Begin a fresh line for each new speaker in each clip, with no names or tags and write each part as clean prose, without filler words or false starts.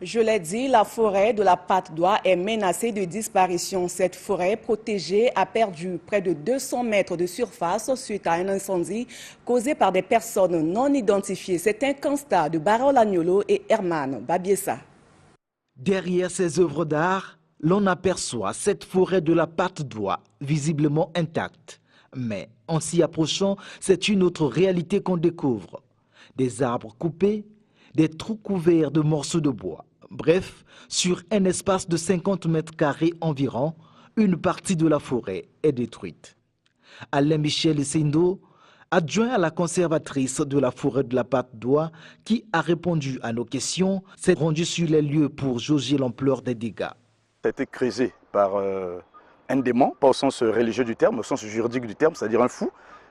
Je l'ai dit, la forêt de la Patte d'Oie est menacée de disparition. Cette forêt protégée a perdu près de 200 mètres de surface suite à un incendie causé par des personnes non identifiées. C'est un constat de Barol Agnolo et Herman Babiessa.
Derrière ces œuvres d'art, l'on aperçoit cette forêt de la Patte d'Oie visiblement intacte. Mais en s'y approchant, c'est une autre réalité qu'on découvre. Des arbres coupés, des trous couverts de morceaux de bois. Bref, sur un espace de 50 mètres carrés environ, une partie de la forêt est détruite. Alain Michel Sendo, adjoint à la conservatrice de la forêt de la Patte d'Oie, qui a répondu à nos questions, s'est rendu sur les lieux pour jauger l'ampleur des dégâts.
Ça a été creusé par un démon, pas au sens religieux du terme, au sens juridique du terme, c'est-à-dire un fou,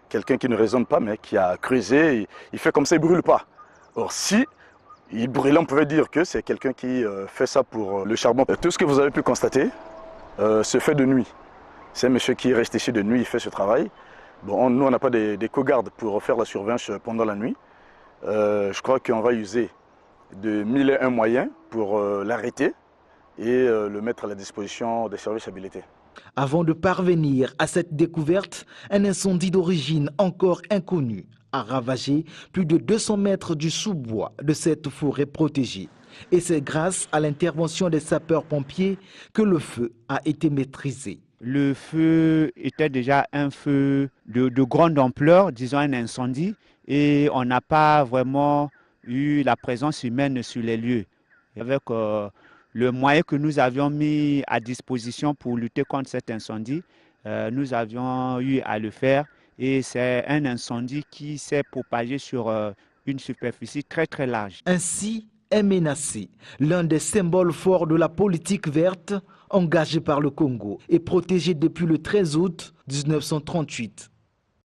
quelqu'un qui ne raisonne pas, mais qui a creusé, il fait comme ça, il ne brûle pas. Or, si il brûlait, on pouvait dire que c'est quelqu'un qui fait ça pour le charbon. Tout ce que vous avez pu constater se fait de nuit. C'est un monsieur qui reste ici de nuit, il fait ce travail. Bon, nous, on n'a pas des co-gardes pour faire la surveillance pendant la nuit. Je crois qu'on va user de 1001 moyens pour l'arrêter et le mettre à la disposition des services habilités.
Avant de parvenir à cette découverte, un incendie d'origine encore inconnue a ravagé plus de 200 mètres du sous-bois de cette forêt protégée. Et c'est grâce à l'intervention des sapeurs-pompiers que le feu a été maîtrisé.
Le feu était déjà un feu de grande ampleur, disons un incendie, et on n'a pas vraiment eu la présence humaine sur les lieux. Avec le moyen que nous avions mis à disposition pour lutter contre cet incendie, nous avions eu à le faire. Et c'est un incendie qui s'est propagé sur une superficie très très large.
Ainsi est menacé l'un des symboles forts de la politique verte engagée par le Congo et protégé depuis le 13 août 1938.